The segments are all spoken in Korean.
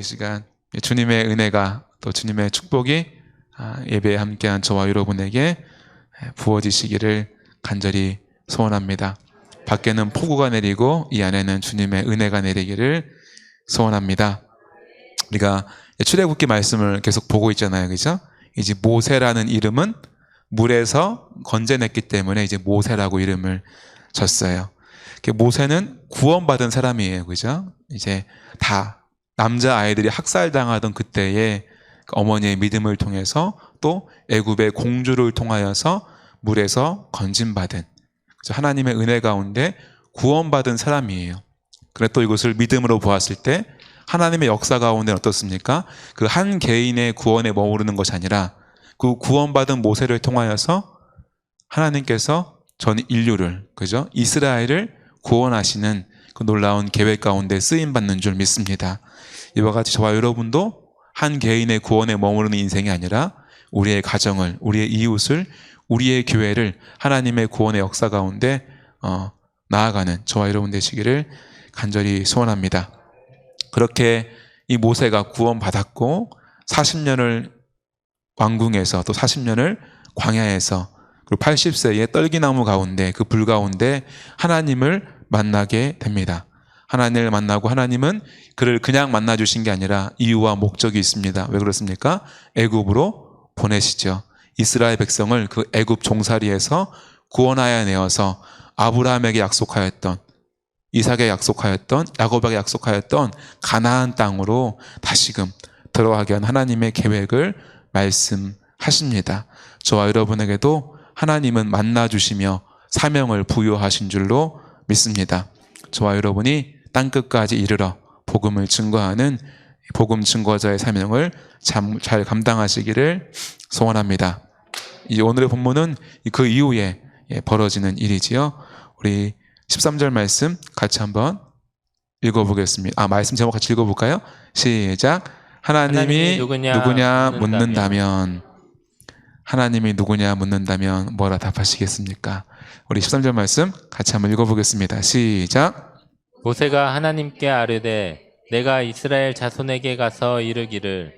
시간 주님의 은혜가 또 주님의 축복이 예배에 함께한 저와 여러분에게 부어지시기를 간절히 소원합니다. 밖에는 폭우가 내리고 이 안에는 주님의 은혜가 내리기를 소원합니다. 우리가 출애굽기 말씀을 계속 보고 있잖아요, 그죠? 이제 모세라는 이름은 물에서 건져냈기 때문에 이제 모세라고 이름을 졌어요. 모세는 구원받은 사람이에요, 그죠? 이제 다 남자 아이들이 학살당하던 그때에 어머니의 믿음을 통해서 또 애굽의 공주를 통하여서 물에서 건짐받은 하나님의 은혜 가운데 구원받은 사람이에요. 그래 또 이것을 믿음으로 보았을 때 하나님의 역사 가운데는 어떻습니까? 그 한 개인의 구원에 머무르는 것이 아니라 그 구원받은 모세를 통하여서 하나님께서 전 인류를, 그죠? 이스라엘을 구원하시는 그 놀라운 계획 가운데 쓰임받는 줄 믿습니다. 이와 같이 저와 여러분도 한 개인의 구원에 머무르는 인생이 아니라 우리의 가정을, 우리의 이웃을, 우리의 교회를 하나님의 구원의 역사 가운데 나아가는 저와 여러분 되시기를 간절히 소원합니다. 그렇게 이 모세가 구원받았고 40년을 왕궁에서 또 40년을 광야에서 그리고 80세의 떨기나무 가운데 그 불 가운데 하나님을 만나게 됩니다. 하나님을 만나고 하나님은 그를 그냥 만나주신 게 아니라 이유와 목적이 있습니다. 왜 그렇습니까? 애굽으로 보내시죠. 이스라엘 백성을 그 애굽 종살이에서 구원하여 내어서 아브라함에게 약속하였던, 이삭에게 약속하였던, 야곱에게 약속하였던 가나안 땅으로 다시금 들어가게 한 하나님의 계획을 말씀하십니다. 저와 여러분에게도 하나님은 만나주시며 사명을 부여하신 줄로 믿습니다. 저와 여러분이 땅끝까지 이르러 복음을 증거하는 복음 증거자의 사명을 잘 감당하시기를 소원합니다. 이 오늘의 본문은 그 이후에 벌어지는 일이지요. 우리 13절 말씀 같이 한번 읽어보겠습니다. 말씀 제목 같이 읽어볼까요? 시작. 하나님이 누구냐 묻는다면 하나님이 누구냐 묻는다면 뭐라 답하시겠습니까? 우리 13절 말씀 같이 한번 읽어보겠습니다. 시작. 모세가 하나님께 아뢰되 내가 이스라엘 자손에게 가서 이르기를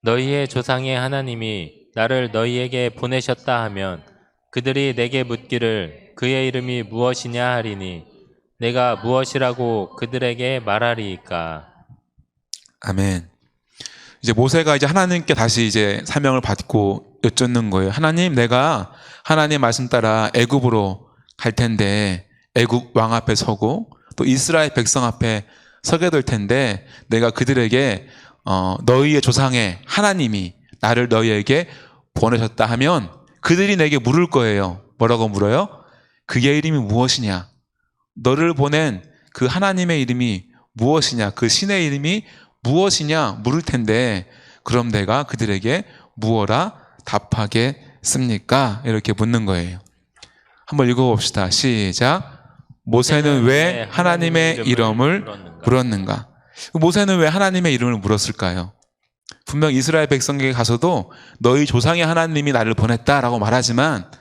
너희의 조상의 하나님이 나를 너희에게 보내셨다 하면 그들이 내게 묻기를 그의 이름이 무엇이냐 하리니 내가 무엇이라고 그들에게 말하리이까. 아멘. 이제 모세가 이제 하나님께 다시 이제 사명을 받고 여쭙는 거예요. 하나님, 내가 하나님 말씀 따라 애굽으로 갈 텐데 애굽 왕 앞에 서고 또 이스라엘 백성 앞에 서게 될 텐데 내가 그들에게 너희의 조상의 하나님이 나를 너희에게 보내셨다 하면 그들이 내게 물을 거예요. 뭐라고 물어요? 그의 이름이 무엇이냐? 너를 보낸 그 하나님의 이름이 무엇이냐? 그 신의 이름이 무엇이냐? 물을 텐데 그럼 내가 그들에게 무엇라 답하겠습니까? 이렇게 묻는 거예요. 한번 읽어봅시다. 시작. 모세는 왜 하나님의 이름을 물었는가? 모세는 왜 하나님의 이름을 물었을까요? 분명 이스라엘 백성에게 가서도 너희 조상의 하나님이 나를 보냈다라고 말하지만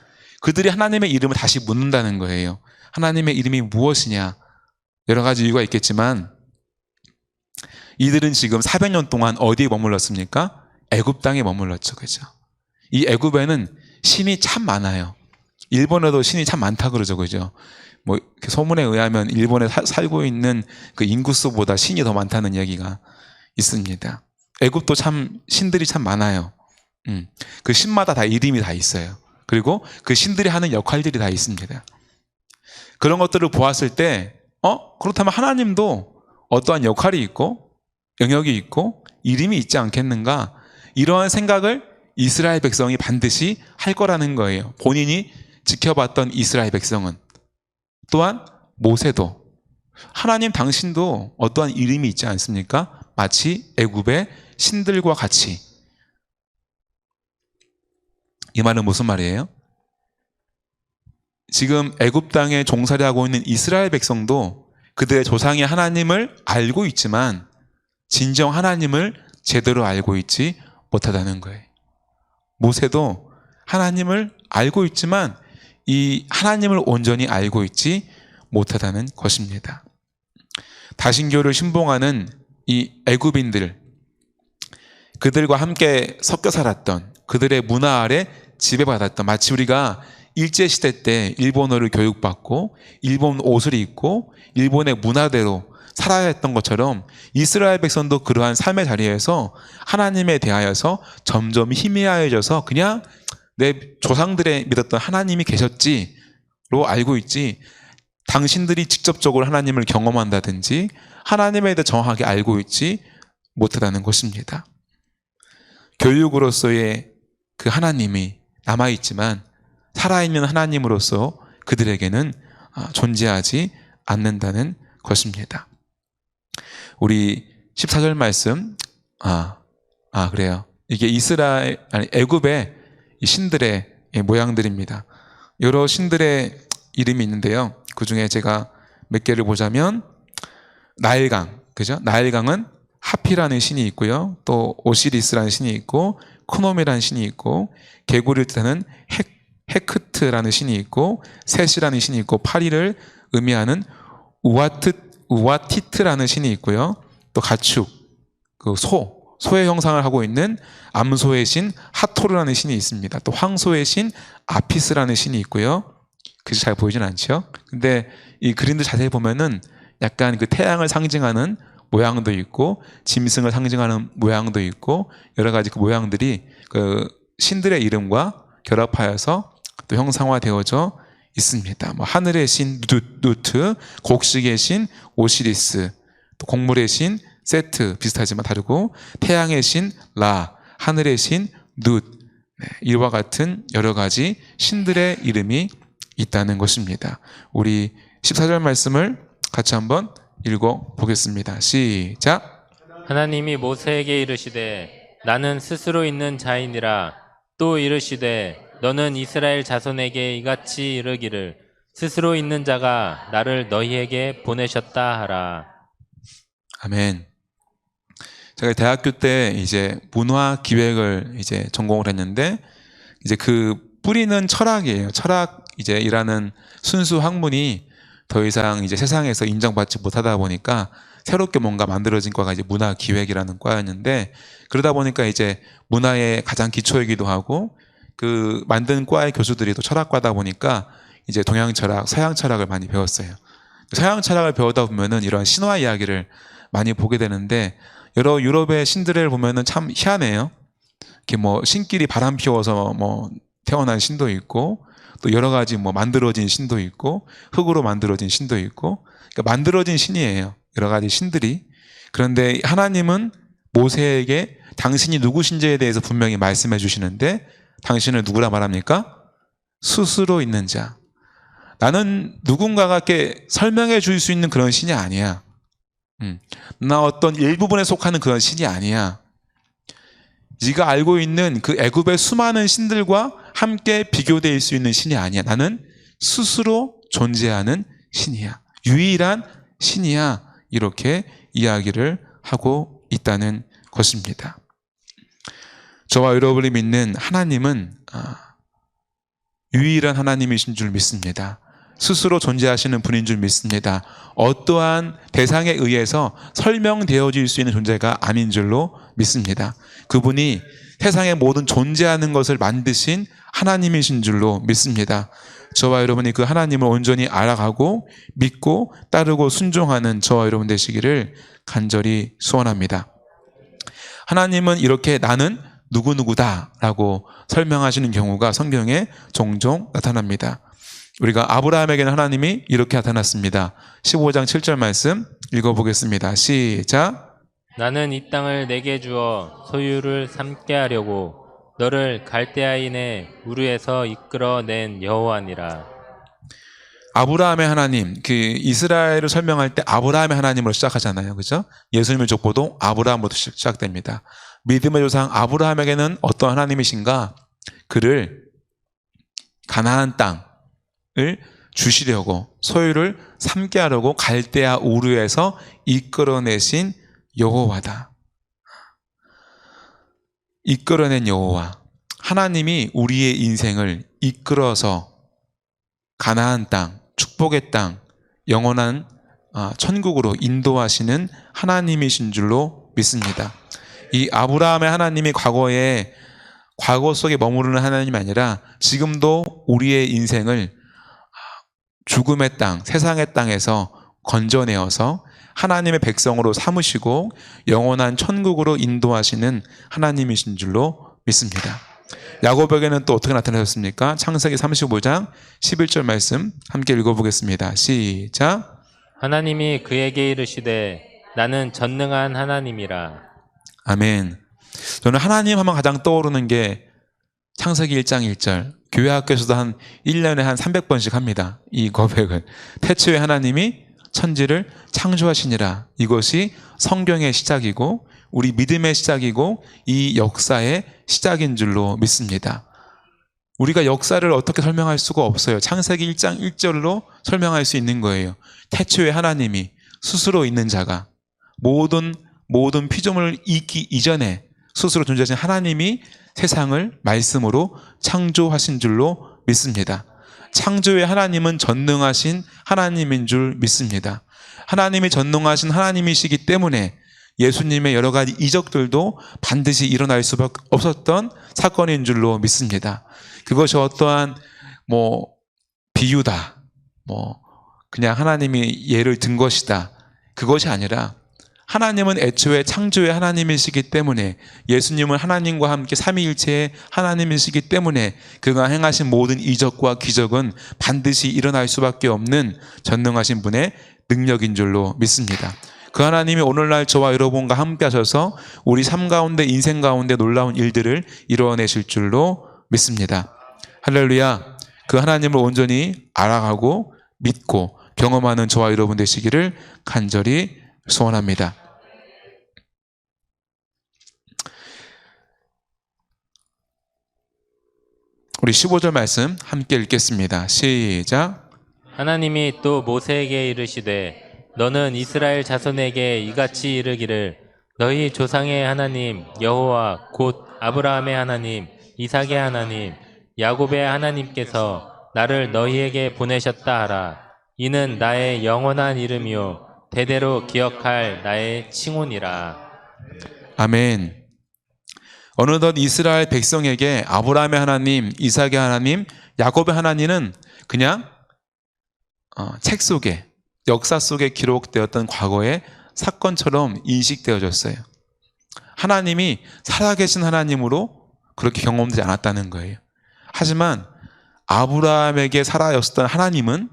그들이 하나님의 이름을 다시 묻는다는 거예요. 하나님의 이름이 무엇이냐? 여러 가지 이유가 있겠지만 이들은 지금 400년 동안 어디에 머물렀습니까? 애굽 땅에 머물렀죠. 그죠? 이 애굽에는 신이 참 많아요. 일본에도 신이 참 많다 그러죠. 그죠? 뭐 소문에 의하면 일본에 살고 있는 그 인구수보다 신이 더 많다는 이야기가 있습니다. 애굽도 참 신들이 참 많아요. 그 신마다 다 이름이 다 있어요. 그리고 그 신들이 하는 역할들이 다 있습니다. 그런 것들을 보았을 때 그렇다면 하나님도 어떠한 역할이 있고 영역이 있고 이름이 있지 않겠는가? 이러한 생각을 이스라엘 백성이 반드시 할 거라는 거예요. 본인이 지켜봤던 이스라엘 백성은. 또한 모세도 하나님 당신도 어떠한 이름이 있지 않습니까? 마치 애굽의 신들과 같이. 이 말은 무슨 말이에요? 지금 애굽 땅에 종살이하고 있는 이스라엘 백성도 그들의 조상의 하나님을 알고 있지만 진정 하나님을 제대로 알고 있지 못하다는 거예요. 모세도 하나님을 알고 있지만 이 하나님을 온전히 알고 있지 못하다는 것입니다. 다신교를 신봉하는 이 애굽인들, 그들과 함께 섞여 살았던, 그들의 문화 아래 지배받았던, 마치 우리가 일제시대 때 일본어를 교육받고 일본 옷을 입고 일본의 문화대로 살아야 했던 것처럼 이스라엘 백성도 그러한 삶의 자리에서 하나님에 대하여서 점점 희미해져서 그냥 내 조상들의 믿었던 하나님이 계셨지로 알고 있지, 당신들이 직접적으로 하나님을 경험한다든지 하나님에 대해 정확하게 알고 있지 못하다는 것입니다. 교육으로서의 그 하나님이 남아있지만 살아있는 하나님으로서 그들에게는 존재하지 않는다는 것입니다. 우리 14절 말씀, 그래요. 이게 애굽의 신들의 모양들입니다. 여러 신들의 이름이 있는데요. 그 중에 제가 몇 개를 보자면, 나일강, 그죠? 나일강은 하피라는 신이 있고요. 또 오시리스라는 신이 있고, 크놈이라는 신이 있고, 개구리를 뜻하는 헤크트라는 신이 있고, 셋이라는 신이 있고, 파리를 의미하는 우와티트라는 신이 있고요. 또 가축, 소의 형상을 하고 있는 암소의 신 하토르라는 신이 있습니다. 또 황소의 신 아피스라는 신이 있고요. 그게 잘 보이진 않죠? 근데 이 그림들 자세히 보면은 약간 그 태양을 상징하는 모양도 있고 짐승을 상징하는 모양도 있고 여러 가지 그 모양들이 그 신들의 이름과 결합하여서 또 형상화되어져 있습니다. 뭐 하늘의 신 누트, 곡식의 신 오시리스, 또 곡물의 신 세트, 비슷하지만 다르고, 태양의 신 라, 하늘의 신 룻, 이와 같은 여러 가지 신들의 이름이 있다는 것입니다. 우리 14절 말씀을 같이 한번 읽어보겠습니다. 시작. 하나님이 모세에게 이르시되 나는 스스로 있는 자이니라. 또 이르시되 너는 이스라엘 자손에게 이같이 이르기를 스스로 있는 자가 나를 너희에게 보내셨다 하라. 아멘. 제가 대학교 때 이제 문화 기획을 이제 전공을 했는데, 이제 그 뿌리는 철학이에요. 철학 이제 일하는 순수 학문이 더 이상 이제 세상에서 인정받지 못하다 보니까 새롭게 뭔가 만들어진 과가 이제 문화 기획이라는 과였는데, 그러다 보니까 이제 문화의 가장 기초이기도 하고 그 만든 과의 교수들이 또 철학과다 보니까 이제 동양 철학, 서양 철학을 많이 배웠어요. 서양 철학을 배우다 보면은 이런 신화 이야기를 많이 보게 되는데, 여러 유럽의 신들을 보면은 참 희한해요. 이렇게 뭐 신끼리 바람 피워서 뭐 태어난 신도 있고, 또 여러 가지 뭐 만들어진 신도 있고, 흙으로 만들어진 신도 있고, 그러니까 만들어진 신이에요. 여러 가지 신들이. 그런데 하나님은 모세에게 당신이 누구신지에 대해서 분명히 말씀해 주시는데, 당신을 누구라 말합니까? 스스로 있는 자. 나는 누군가가 이렇게 설명해 줄 수 있는 그런 신이 아니야. 나 어떤 일부분에 속하는 그런 신이 아니야. 네가 알고 있는 그 애굽의 수많은 신들과 함께 비교될 수 있는 신이 아니야. 나는 스스로 존재하는 신이야. 유일한 신이야. 이렇게 이야기를 하고 있다는 것입니다. 저와 여러분이 믿는 하나님은 유일한 하나님이신 줄 믿습니다. 스스로 존재하시는 분인 줄 믿습니다. 어떠한 대상에 의해서 설명되어질 수 있는 존재가 아닌 줄로 믿습니다. 그분이 세상의 모든 존재하는 것을 만드신 하나님이신 줄로 믿습니다. 저와 여러분이 그 하나님을 온전히 알아가고 믿고 따르고 순종하는 저와 여러분 되시기를 간절히 소원합니다. 하나님은 이렇게 나는 누구누구다라고 설명하시는 경우가 성경에 종종 나타납니다. 우리가 아브라함에게는 하나님이 이렇게 나타났습니다. 15장 7절 말씀 읽어보겠습니다. 시작. 나는 이 땅을 내게 주어 소유를 삼게 하려고 너를 갈대아인의 우르에서 이끌어낸 여호와니라. 아브라함의 하나님, 그 이스라엘을 설명할 때 아브라함의 하나님으로 시작하잖아요. 그죠? 예수님의 족보도 아브라함부터 시작됩니다. 믿음의 조상 아브라함에게는 어떤 하나님이신가? 그를 가나안 땅을 주시려고 소유를 삼게 하려고 갈대아 우르에서 이끌어내신 여호와다. 이끌어낸 여호와. 하나님이 우리의 인생을 이끌어서 가나안 땅, 축복의 땅, 영원한 천국으로 인도하시는 하나님이신 줄로 믿습니다. 이 아브라함의 하나님이 과거 속에 머무르는 하나님이 아니라 지금도 우리의 인생을 죽음의 땅, 세상의 땅에서 건져내어서 하나님의 백성으로 삼으시고 영원한 천국으로 인도하시는 하나님이신 줄로 믿습니다. 야곱에게는 또 어떻게 나타나셨습니까? 창세기 35장 11절 말씀 함께 읽어보겠습니다. 시작. 하나님이 그에게 이르시되 나는 전능한 하나님이라. 아멘. 저는 하나님 하면 가장 떠오르는 게 창세기 1장 1절. 교회 학교에서도 한 1년에 한 300번씩 합니다. 이 고백을. 태초에 하나님이 천지를 창조하시니라. 이것이 성경의 시작이고 우리 믿음의 시작이고 이 역사의 시작인 줄로 믿습니다. 우리가 역사를 어떻게 설명할 수가 없어요. 창세기 1장 1절로 설명할 수 있는 거예요. 태초에 하나님이 스스로 있는 자가 모든 피조물을 있기 이전에 스스로 존재하신 하나님이 세상을 말씀으로 창조하신 줄로 믿습니다. 창조의 하나님은 전능하신 하나님인 줄 믿습니다. 하나님이 전능하신 하나님이시기 때문에 예수님의 여러 가지 이적들도 반드시 일어날 수밖에 없었던 사건인 줄로 믿습니다. 그것이 어떠한 비유다, 그냥 하나님이 예를 든 것이다, 그것이 아니라 하나님은 애초에 창조의 하나님이시기 때문에 예수님은 하나님과 함께 삼위일체의 하나님이시기 때문에 그가 행하신 모든 이적과 기적은 반드시 일어날 수밖에 없는 전능하신 분의 능력인 줄로 믿습니다. 그 하나님이 오늘날 저와 여러분과 함께 하셔서 우리 삶 가운데 인생 가운데 놀라운 일들을 이루어내실 줄로 믿습니다. 할렐루야. 그 하나님을 온전히 알아가고 믿고 경험하는 저와 여러분 되시기를 간절히 소원합니다. 우리 15절 말씀 함께 읽겠습니다. 시작. 하나님이 또 모세에게 이르시되 너는 이스라엘 자손에게 이같이 이르기를 너희 조상의 하나님 여호와 곧 아브라함의 하나님 이삭의 하나님 야곱의 하나님께서 나를 너희에게 보내셨다 하라. 이는 나의 영원한 이름이요 대대로 기억할 나의 칭혼이라. 아멘. 어느덧 이스라엘 백성에게 아브라함의 하나님, 이삭의 하나님, 야곱의 하나님은 그냥 책 속에, 역사 속에 기록되었던 과거의 사건처럼 인식되어졌어요. 하나님이 살아계신 하나님으로 그렇게 경험되지 않았다는 거예요. 하지만 아브라함에게 살아 역사했던 하나님은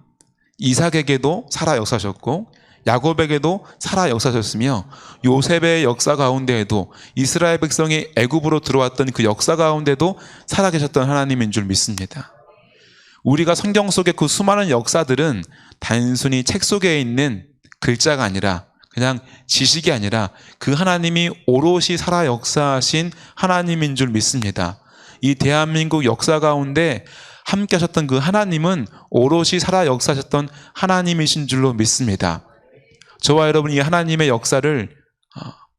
이삭에게도 살아 역사하셨고 야곱에게도 살아 역사하셨으며 요셉의 역사 가운데에도 이스라엘 백성이 애굽으로 들어왔던 그 역사 가운데도 살아계셨던 하나님인 줄 믿습니다. 우리가 성경 속의 그 수많은 역사들은 단순히 책 속에 있는 글자가 아니라 그냥 지식이 아니라 그 하나님이 오롯이 살아 역사하신 하나님인 줄 믿습니다. 이 대한민국 역사 가운데 함께 하셨던 그 하나님은 오롯이 살아 역사하셨던 하나님이신 줄로 믿습니다. 저와 여러분이 이 하나님의 역사를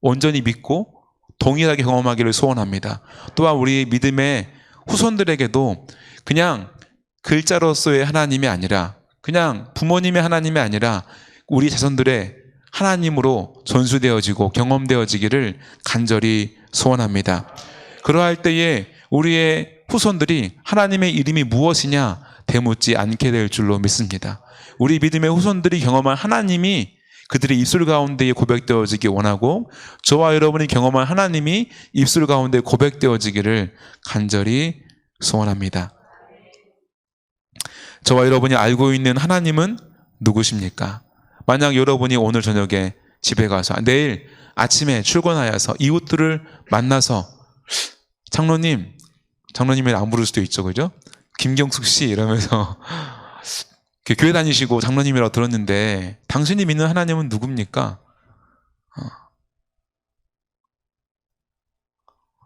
온전히 믿고 동일하게 경험하기를 소원합니다. 또한 우리 믿음의 후손들에게도 그냥 글자로서의 하나님이 아니라 그냥 부모님의 하나님이 아니라 우리 자손들의 하나님으로 전수되어지고 경험되어지기를 간절히 소원합니다. 그러할 때에 우리의 후손들이 하나님의 이름이 무엇이냐 되묻지 않게 될 줄로 믿습니다. 우리 믿음의 후손들이 경험한 하나님이 그들의 입술 가운데에 고백되어지기 원하고 저와 여러분이 경험한 하나님이 입술 가운데 고백되어지기를 간절히 소원합니다. 저와 여러분이 알고 있는 하나님은 누구십니까? 만약 여러분이 오늘 저녁에 집에 가서 내일 아침에 출근하여서 이웃들을 만나서 장로님을 안 부를 수도 있죠, 그죠? 김경숙 씨 이러면서 교회 다니시고 장로님이라고 들었는데 당신이 믿는 하나님은 누굽니까?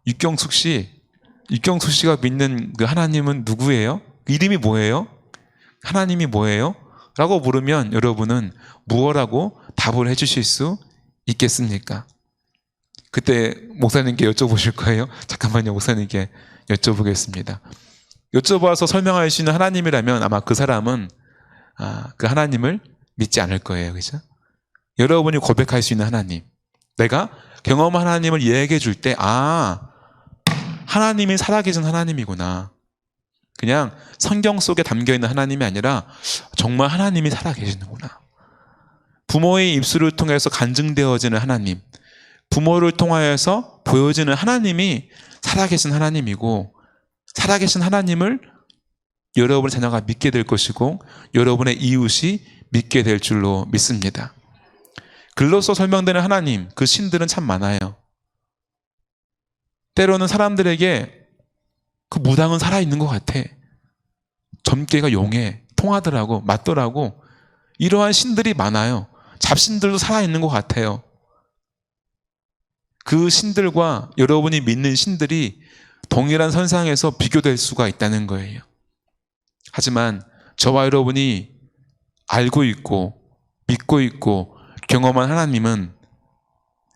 육경숙 씨가 믿는 그 하나님은 누구예요? 이름이 뭐예요? 하나님이 뭐예요? 라고 물으면 여러분은 무엇라고 답을 해주실 수 있겠습니까? 그때 목사님께 여쭤보실 거예요? 잠깐만요, 목사님께 여쭤보겠습니다. 여쭤봐서 설명할 수 있는 하나님이라면 아마 그 사람은 그 하나님을 믿지 않을 거예요. 그죠? 여러분이 고백할 수 있는 하나님, 내가 경험한 하나님을 이야기해 줄 때, 하나님이 살아계신 하나님이구나. 그냥 성경 속에 담겨있는 하나님이 아니라 정말 하나님이 살아계시는구나. 부모의 입술을 통해서 간증되어지는 하나님, 부모를 통하여서 보여지는 하나님이 살아계신 하나님이고, 살아계신 하나님을 여러분의 자녀가 믿게 될 것이고 여러분의 이웃이 믿게 될 줄로 믿습니다. 글로써 설명되는 하나님, 그 신들은 참 많아요. 때로는 사람들에게 그 무당은 살아있는 것 같아, 점괘가 용해, 통하더라고, 맞더라고, 이러한 신들이 많아요. 잡신들도 살아있는 것 같아요. 그 신들과 여러분이 믿는 신들이 동일한 선상에서 비교될 수가 있다는 거예요. 하지만 저와 여러분이 알고 있고 믿고 있고 경험한 하나님은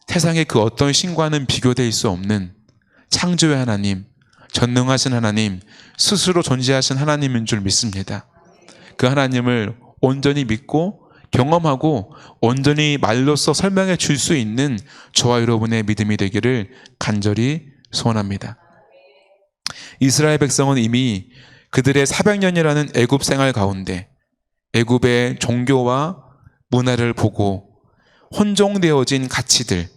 세상의 그 어떤 신과는 비교될 수 없는 창조의 하나님, 전능하신 하나님, 스스로 존재하신 하나님인 줄 믿습니다. 그 하나님을 온전히 믿고 경험하고 온전히 말로써 설명해 줄 수 있는 저와 여러분의 믿음이 되기를 간절히 소원합니다. 이스라엘 백성은 이미 그들의 400년이라는 애굽 생활 가운데 애굽의 종교와 문화를 보고 혼종되어진 가치들,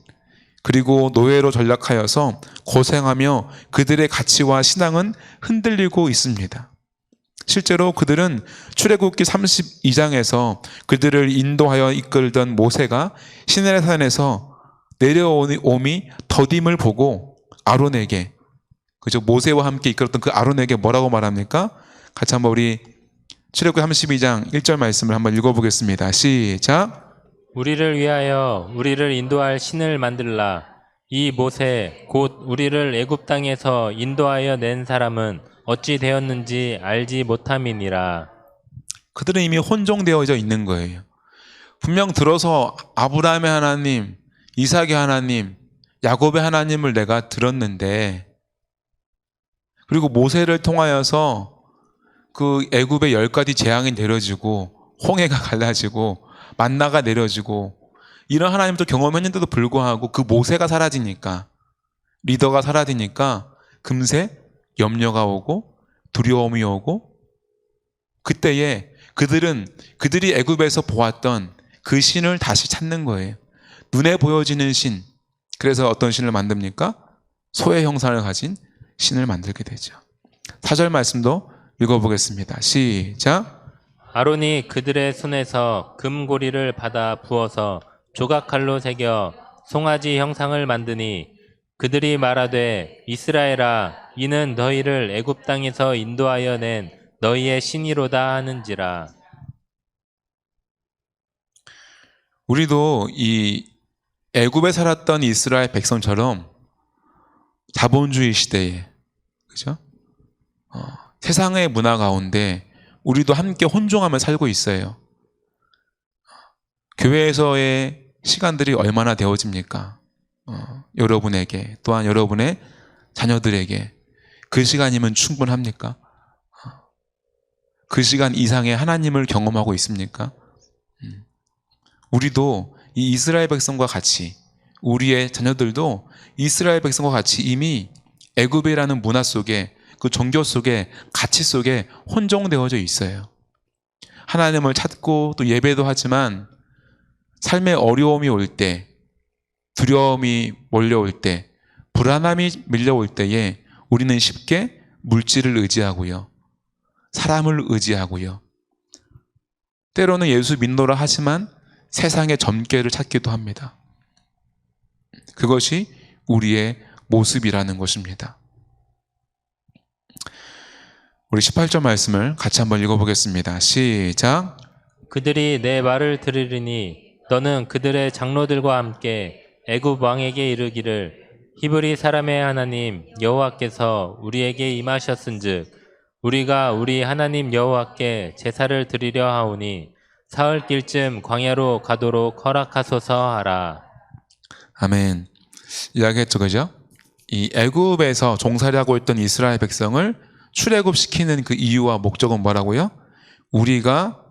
그리고 노예로 전락하여서 고생하며 그들의 가치와 신앙은 흔들리고 있습니다. 실제로 그들은 출애굽기 32장에서 그들을 인도하여 이끌던 모세가 시내산에서 내려오미 더딤을 보고 아론에게, 그죠, 모세와 함께 이끌었던 그 아론에게 뭐라고 말합니까? 같이 한번 우리 출애굽기 32장 1절 말씀을 한번 읽어보겠습니다. 시작. 우리를 위하여 우리를 인도할 신을 만들라. 이 모세 곧 우리를 애굽 땅에서 인도하여 낸 사람은 어찌 되었는지 알지 못함이니라. 그들은 이미 혼종되어져 있는 거예요. 분명 들어서 아브라함의 하나님, 이삭의 하나님, 야곱의 하나님을 내가 들었는데, 그리고 모세를 통하여서 그 애굽의 10가지 재앙이 내려지고 홍해가 갈라지고 만나가 내려지고 이런 하나님도 경험했는데도 불구하고 그 모세가 사라지니까, 리더가 사라지니까 금세 염려가 오고 두려움이 오고, 그때에 그들이 애굽에서 보았던 그 신을 다시 찾는 거예요. 눈에 보여지는 신. 그래서 어떤 신을 만듭니까? 소의 형상을 가진 신을 만들게 되죠. 4절 말씀도 읽어보겠습니다. 시작. 아론이 그들의 손에서 금고리를 받아 부어서 조각칼로 새겨 송아지 형상을 만드니 그들이 말하되 이스라엘아 이는 너희를 애굽 땅에서 인도하여 낸 너희의 신이로다 하는지라. 우리도 이 애굽에 살았던 이스라엘 백성처럼 자본주의 시대에, 그죠? 세상의 문화 가운데 우리도 함께 혼종하며 살고 있어요. 교회에서의 시간들이 얼마나 되어집니까? 여러분에게, 또한 여러분의 자녀들에게 그 시간이면 충분합니까? 그 시간 이상의 하나님을 경험하고 있습니까? 우리도 이 이스라엘 백성과 같이, 우리의 자녀들도 이스라엘 백성과 같이 이미 애굽이라는 문화 속에, 그 종교 속에, 가치 속에 혼종되어져 있어요. 하나님을 찾고 또 예배도 하지만 삶의 어려움이 올 때, 두려움이 몰려올 때, 불안함이 밀려올 때에 우리는 쉽게 물질을 의지하고요, 사람을 의지하고요, 때로는 예수 믿노라 하지만 세상의 점괘를 찾기도 합니다. 그것이 우리의 모습이라는 것입니다. 우리 18절 말씀을 같이 한번 읽어보겠습니다. 시작. 그들이 내 말을 들으리니 너는 그들의 장로들과 함께 애굽 왕에게 이르기를 히브리 사람의 하나님 여호와께서 우리에게 임하셨은즉 우리가 우리 하나님 여호와께 제사를 드리려 하오니 사흘길쯤 광야로 가도록 허락하소서 하라. 아멘. 이야기했죠, 그죠? 이 애굽에서 종살이하고 있던 이스라엘 백성을 출애굽시키는 그 이유와 목적은 뭐라고요? 우리가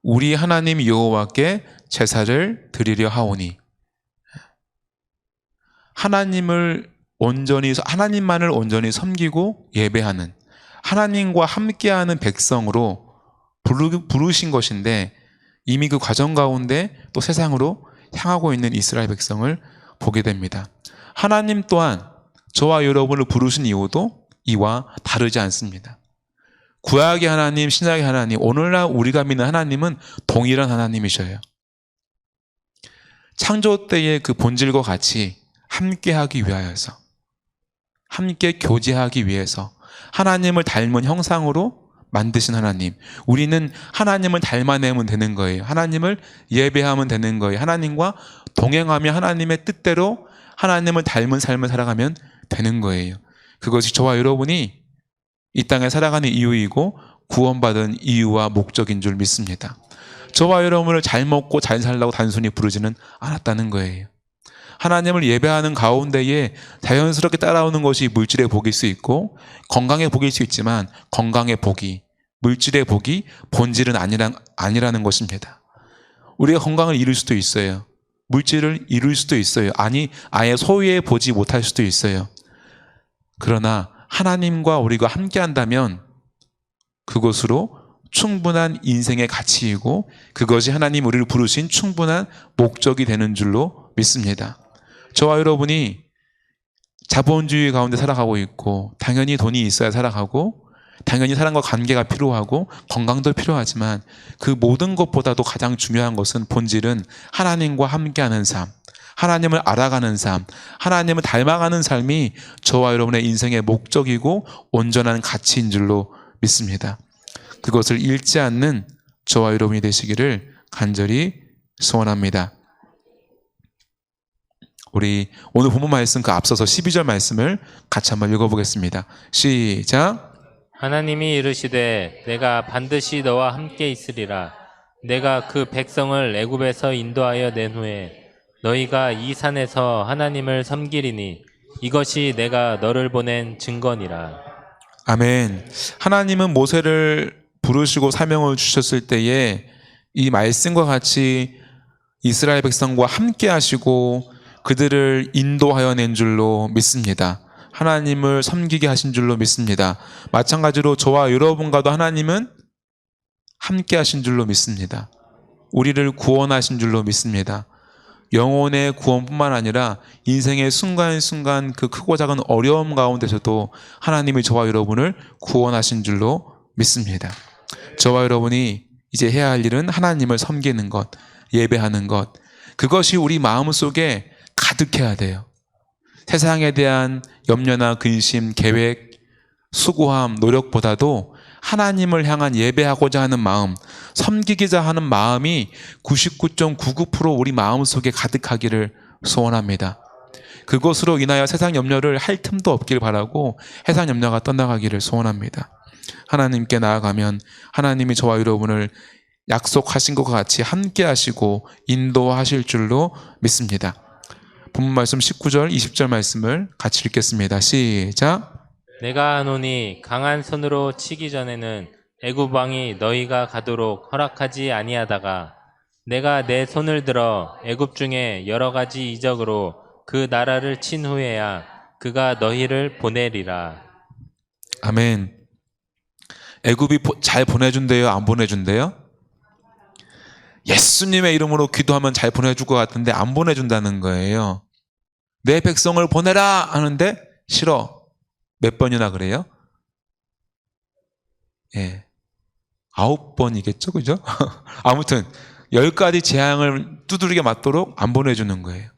우리 하나님 여호와께 제사를 드리려 하오니. 하나님만을 온전히 섬기고 예배하는, 하나님과 함께하는 백성으로 부르신 것인데, 이미 그 과정 가운데 또 세상으로 향하고 있는 이스라엘 백성을 보게 됩니다. 하나님 또한 저와 여러분을 부르신 이유도 이와 다르지 않습니다. 구약의 하나님, 신약의 하나님, 오늘날 우리가 믿는 하나님은 동일한 하나님이셔요. 창조 때의 그 본질과 같이 함께하기 위하여서, 함께 교제하기 위해서 하나님을 닮은 형상으로 만드신 하나님. 우리는 하나님을 닮아내면 되는 거예요. 하나님을 예배하면 되는 거예요. 하나님과 동행하며 하나님의 뜻대로 하나님을 닮은 삶을 살아가면 되는 거예요. 그것이 저와 여러분이 이 땅에 살아가는 이유이고 구원받은 이유와 목적인 줄 믿습니다. 저와 여러분을 잘 먹고 잘 살라고 단순히 부르지는 않았다는 거예요. 하나님을 예배하는 가운데에 자연스럽게 따라오는 것이 물질의 복일 수 있고 건강의 복일 수 있지만, 건강의 복이, 물질의 복이 본질은 아니라는 것입니다. 우리가 건강을 잃을 수도 있어요. 물질을 잃을 수도 있어요. 아예 소유해 보지 못할 수도 있어요. 그러나 하나님과 우리가 함께 한다면 그것으로 충분한 인생의 가치이고, 그것이 하나님 우리를 부르신 충분한 목적이 되는 줄로 믿습니다. 저와 여러분이 자본주의 가운데 살아가고 있고, 당연히 돈이 있어야 살아가고, 당연히 사람과 관계가 필요하고 건강도 필요하지만, 그 모든 것보다도 가장 중요한 것은, 본질은 하나님과 함께하는 삶, 하나님을 알아가는 삶, 하나님을 닮아가는 삶이 저와 여러분의 인생의 목적이고 온전한 가치인 줄로 믿습니다. 그것을 잃지 않는 저와 여러분이 되시기를 간절히 소원합니다. 우리 오늘 본문 말씀 그 앞서서 12절 말씀을 같이 한번 읽어보겠습니다. 시작. 하나님이 이르시되 내가 반드시 너와 함께 있으리라. 내가 그 백성을 애굽에서 인도하여 낸 후에 너희가 이 산에서 하나님을 섬기리니 이것이 내가 너를 보낸 증거니라. 아멘. 하나님은 모세를 부르시고 사명을 주셨을 때에 이 말씀과 같이 이스라엘 백성과 함께 하시고 그들을 인도하여 낸 줄로 믿습니다. 하나님을 섬기게 하신 줄로 믿습니다. 마찬가지로 저와 여러분과도 하나님은 함께 하신 줄로 믿습니다. 우리를 구원하신 줄로 믿습니다. 영혼의 구원뿐만 아니라 인생의 순간순간 그 크고 작은 어려움 가운데서도 하나님이 저와 여러분을 구원하신 줄로 믿습니다. 저와 여러분이 이제 해야 할 일은 하나님을 섬기는 것, 예배하는 것, 그것이 우리 마음속에 가득해야 돼요. 세상에 대한 염려나 근심, 계획, 수고함, 노력보다도 하나님을 향한 예배하고자 하는 마음, 섬기고자 하는 마음이 99.99% 우리 마음속에 가득하기를 소원합니다. 그것으로 인하여 세상 염려를 할 틈도 없길 바라고 세상 염려가 떠나가기를 소원합니다. 하나님께 나아가면 하나님이 저와 여러분을 약속하신 것과 같이 함께 하시고 인도하실 줄로 믿습니다. 본문 말씀 19절, 20절 말씀을 같이 읽겠습니다. 시작. 내가 하노니 강한 손으로 치기 전에는 애굽 왕이 너희가 가도록 허락하지 아니하다가 내가 내 손을 들어 애굽 중에 여러 가지 이적으로 그 나라를 친 후에야 그가 너희를 보내리라. 아멘. 애굽이 잘 보내준대요? 안 보내준대요? 예수님의 이름으로 기도하면 잘 보내줄 것 같은데 안 보내준다는 거예요. 내 백성을 보내라 하는데 싫어. 몇 번이나 그래요? 예. 9번이겠죠, 그죠? 아무튼 10가지 재앙을 두드리게 맞도록 안 보내주는 거예요.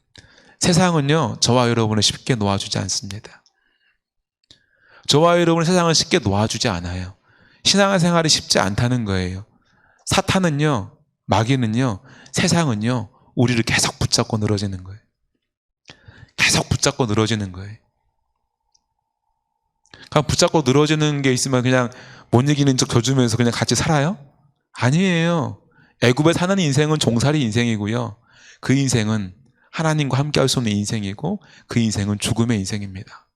세상은요, 저와 여러분을 쉽게 놓아주지 않습니다. 저와 여러분은 세상을 쉽게 놓아주지 않아요. 신앙생활이 쉽지 않다는 거예요. 사탄은요, 마귀는요, 세상은요, 우리를 계속 붙잡고 늘어지는 거예요. 계속 붙잡고 늘어지는 거예요. 그냥 붙잡고 늘어지는 게 있으면 그냥 못 이기는 척 져주면서 그냥 같이 살아요? 아니에요. 애굽에 사는 인생은 종살이 인생이고요. 그 인생은 하나님과 함께 할 수 없는 인생이고 그 인생은 죽음의 인생입니다.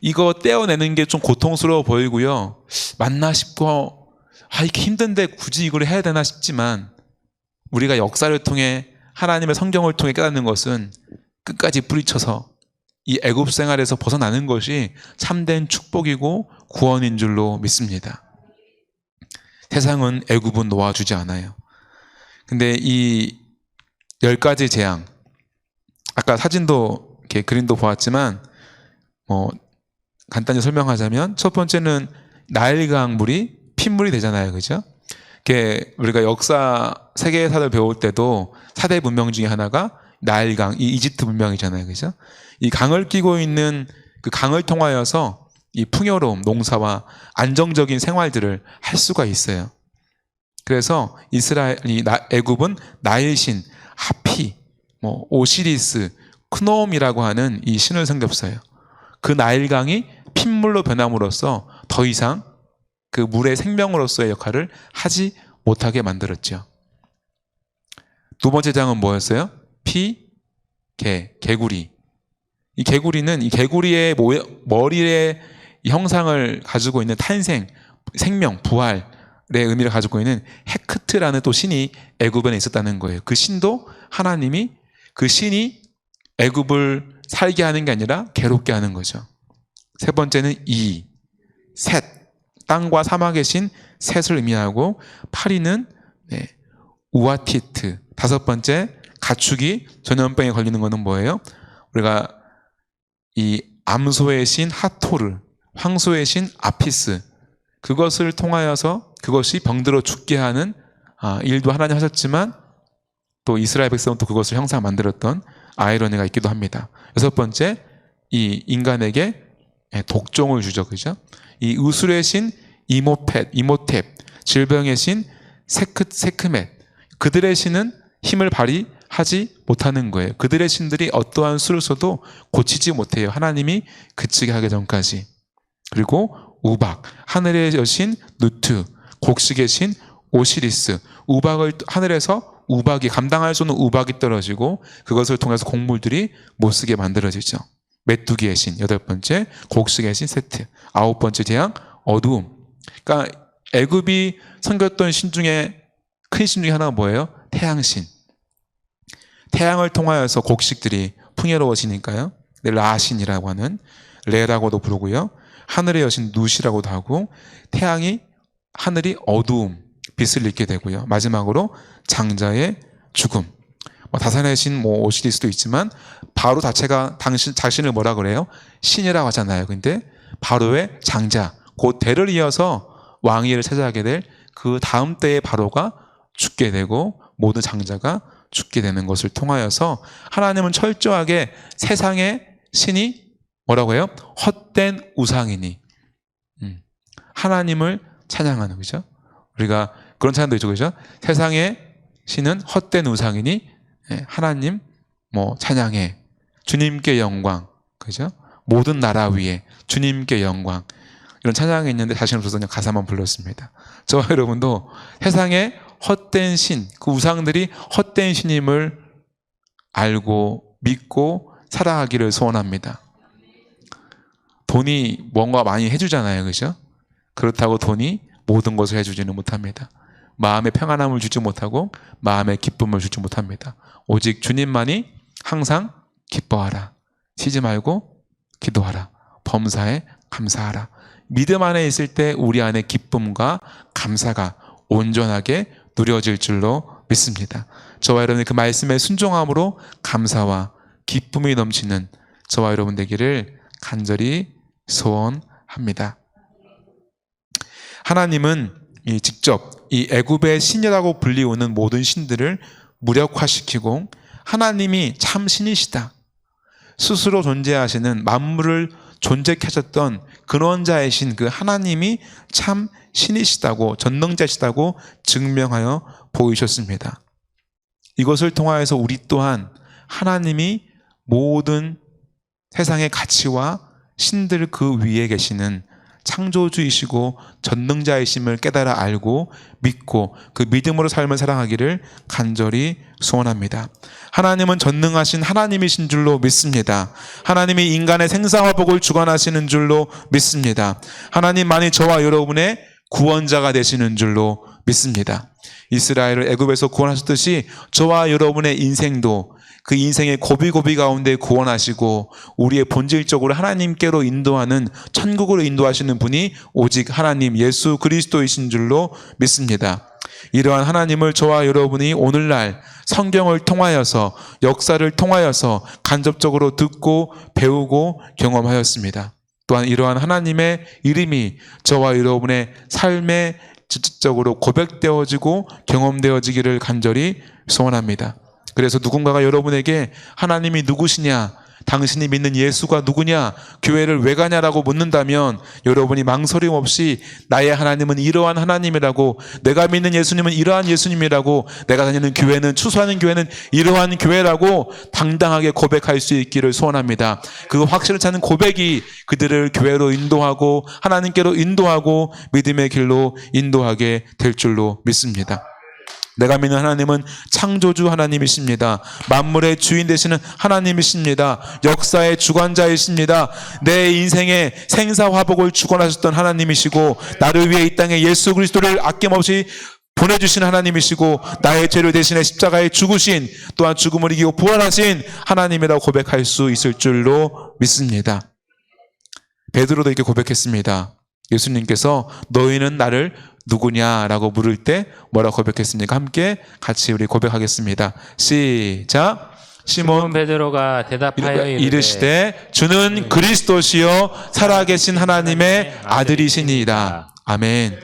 이거 떼어내는 게 좀 고통스러워 보이고요. 맞나 싶고 이렇게 힘든데 굳이 이걸 해야 되나 싶지만 우리가 역사를 통해 하나님의 성경을 통해 깨닫는 것은 끝까지 뿌리쳐서 이 애굽 생활에서 벗어나는 것이 참된 축복이고 구원인 줄로 믿습니다. 세상은 애굽은 놓아주지 않아요. 근데 이 10가지 재앙, 아까 사진도 이렇게 그림도 보았지만 간단히 설명하자면 첫 번째는 나일강 물이 핏물이 되잖아요. 그죠? 우리가 역사 세계사를 배울 때도 4대 문명 중에 하나가 나일강, 이 이집트 문명이잖아요. 그죠? 이 강을 끼고 있는 그 강을 통하여서 이 풍요로움, 농사와 안정적인 생활들을 할 수가 있어요. 그래서 애굽은 나일신, 하피, 오시리스, 크노움이라고 하는 이 신을 섬겼어요. 그 나일강이 핏물로 변함으로써 더 이상 그 물의 생명으로서의 역할을 하지 못하게 만들었죠. 두 번째 장은 뭐였어요? 개구리. 이 개구리는 이 개구리의 머리의 이 형상을 가지고 있는 탄생, 생명, 부활의 의미를 가지고 있는 헤크트라는 또 신이 애굽에 있었다는 거예요. 그 신도 하나님이 그 신이 애굽을 살게 하는 게 아니라 괴롭게 하는 거죠. 세 번째는 셋, 땅과 사막의 신 셋을 의미하고, 파리는 우아티트. 다섯 번째, 가축이 전염병에 걸리는 것은 뭐예요? 우리가 이 암소의 신 하토르, 황소의 신 아피스, 그것을 통하여서 그것이 병들어 죽게 하는 일도 하나님 하셨지만 또 이스라엘 백성은 또 그것을 형상 만들었던 아이러니가 있기도 합니다. 여섯 번째, 이 인간에게 독종을 주죠. 그죠? 이 의술의 신 이모탭, 질병의 신 세크멧, 그들의 신은 힘을 발휘하지 못하는 거예요. 그들의 신들이 어떠한 수를 써도 고치지 못해요. 하나님이 그치게 하기 전까지. 그리고 우박, 하늘의 여신 누트, 곡식의 신 오시리스, 우박을 하늘에서 우박이 감당할 수 없는 우박이 떨어지고 그것을 통해서 곡물들이 못 쓰게 만들어지죠. 메뚜기의 신 여덟 번째, 곡식의 신 세트, 아홉 번째 재앙 어두움. 그러니까 애굽이 섬겼던 신 중에 큰 신 중에 하나가 뭐예요? 태양신. 태양을 통하여서 곡식들이 풍요로워지니까요. 라신이라고 하는, 레라고도 부르고요. 하늘의 여신 누시라고도 하고, 하늘이 어두움, 빛을 잃게 되고요. 마지막으로 장자의 죽음. 다산의 신 오시리스도 있지만 바로 자체가 자신을 뭐라 그래요? 신이라고 하잖아요. 근데 바로의 장자, 곧 대를 이어서 왕위를 차지하게 될 그 다음 때의 바로가 죽게 되고 모든 장자가 죽게 되는 것을 통하여서 하나님은 철저하게 세상의 신이 뭐라고 해요? 헛된 우상이니 하나님을 찬양하는, 그죠? 우리가 그런 찬양도 있죠, 그죠? 세상의 신은 헛된 우상이니 하나님 찬양해, 주님께 영광, 그죠? 모든 나라 위에 주님께 영광, 이런 찬양이 있는데 자신 없어서 그냥 가사만 불렀습니다. 저와 여러분도 세상의 헛된 신, 그 우상들이 헛된 신임을 알고 믿고 살아가기를 소원합니다. 돈이 뭔가 많이 해주잖아요, 그죠? 그렇다고 돈이 모든 것을 해주지는 못합니다. 마음의 평안함을 주지 못하고 마음의 기쁨을 주지 못합니다. 오직 주님만이 항상 기뻐하라, 쉬지 말고 기도하라, 범사에 감사하라. 믿음 안에 있을 때 우리 안에 기쁨과 감사가 온전하게 누려질 줄로 믿습니다. 저와 여러분의 그 말씀에 순종함으로 감사와 기쁨이 넘치는 저와 여러분 되기를 간절히 소원합니다. 하나님은 직접 이 애굽의 신이라고 불리우는 모든 신들을 무력화시키고 하나님이 참 신이시다, 스스로 존재하시는 만물을 존재케 하셨던 근원자이신 그 하나님이 참 신이시다고, 전능자시다고 증명하여 보이셨습니다. 이것을 통하여서 우리 또한 하나님이 모든 세상의 가치와 신들 그 위에 계시는 창조주이시고 전능자이심을 깨달아 알고 믿고 그 믿음으로 삶을 살아가기를 간절히 소원합니다. 하나님은 전능하신 하나님이신 줄로 믿습니다. 하나님이 인간의 생사와 복을 주관하시는 줄로 믿습니다. 하나님만이 저와 여러분의 구원자가 되시는 줄로 믿습니다. 이스라엘을 애굽에서 구원하셨듯이 저와 여러분의 인생도 그 인생의 고비고비 가운데 구원하시고 우리의 본질적으로 하나님께로 인도하는 천국으로 인도하시는 분이 오직 하나님 예수 그리스도이신 줄로 믿습니다. 이러한 하나님을 저와 여러분이 오늘날 성경을 통하여서 역사를 통하여서 간접적으로 듣고 배우고 경험하였습니다. 또한 이러한 하나님의 이름이 저와 여러분의 삶에 직접적으로 고백되어지고 경험되어지기를 간절히 소원합니다. 그래서 누군가가 여러분에게 하나님이 누구시냐, 당신이 믿는 예수가 누구냐, 교회를 왜 가냐라고 묻는다면 여러분이 망설임 없이 나의 하나님은 이러한 하나님이라고, 내가 믿는 예수님은 이러한 예수님이라고, 내가 다니는 교회는, 추수하는 교회는 이러한 교회라고 당당하게 고백할 수 있기를 소원합니다. 그 확신을 찾는 고백이 그들을 교회로 인도하고 하나님께로 인도하고 믿음의 길로 인도하게 될 줄로 믿습니다. 내가 믿는 하나님은 창조주 하나님이십니다. 만물의 주인 되시는 하나님이십니다. 역사의 주관자이십니다. 내 인생의 생사화복을 주관하셨던 하나님이시고 나를 위해 이 땅에 예수 그리스도를 아낌없이 보내주신 하나님이시고 나의 죄를 대신해 십자가에 죽으신, 또한 죽음을 이기고 부활하신 하나님이라고 고백할 수 있을 줄로 믿습니다. 베드로도 이렇게 고백했습니다. 예수님께서 너희는 나를 누구냐라고 물을 때 뭐라고 고백했습니까? 함께 같이 우리 고백하겠습니다. 시작. 시몬 베드로가 대답하여 이르시되 주는 그리스도시요 살아계신 하나님의 아들이시니이다. 아멘.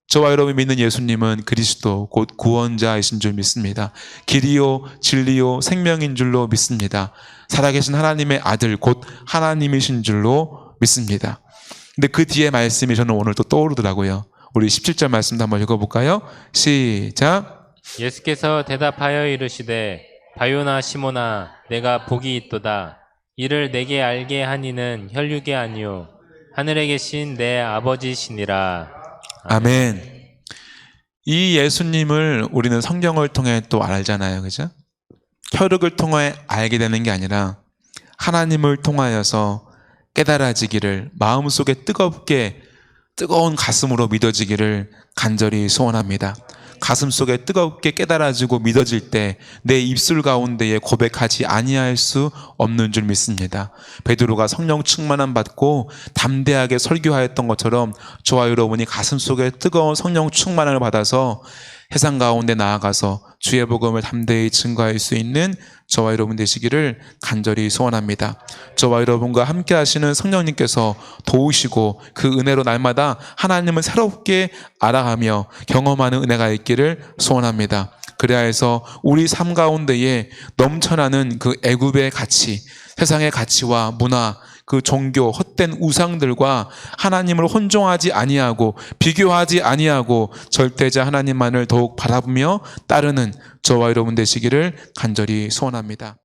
저와 여러분이 믿는 예수님은 그리스도 곧 구원자이신 줄 믿습니다. 길이요 진리요 생명인 줄로 믿습니다. 살아계신 하나님의 아들 곧 하나님이신 줄로 믿습니다. 근데 그 뒤에 말씀이 저는 오늘 또 떠오르더라고요. 우리 17절 말씀도 한번 읽어볼까요? 시작. 예수께서 대답하여 이르시되 바요나 시몬아 내가 복이 있도다. 이를 내게 알게 하니는 혈육이 아니요 하늘에 계신 내 아버지시니라. 아멘. 이 예수님을 우리는 성경을 통해 또 알잖아요. 그죠? 혈육을 통해 알게 되는 게 아니라 하나님을 통하여서 깨달아지기를, 마음속에 뜨거운 가슴으로 믿어지기를 간절히 소원합니다. 가슴속에 뜨겁게 깨달아지고 믿어질 때 내 입술 가운데에 고백하지 아니할 수 없는 줄 믿습니다. 베드로가 성령 충만함 받고 담대하게 설교하였던 것처럼 저와 여러분이 가슴속에 뜨거운 성령 충만함을 받아서 세상 가운데 나아가서 주의 복음을 담대히 증거할 수 있는 저와 여러분 되시기를 간절히 소원합니다. 저와 여러분과 함께 하시는 성령님께서 도우시고 그 은혜로 날마다 하나님을 새롭게 알아가며 경험하는 은혜가 있기를 소원합니다. 그래야 해서 우리 삶 가운데에 넘쳐나는 그 애굽의 가치, 세상의 가치와 문화, 그 종교, 헛된 우상들과 하나님을 혼종하지 아니하고 비교하지 아니하고 절대자 하나님만을 더욱 바라보며 따르는 저와 여러분 되시기를 간절히 소원합니다.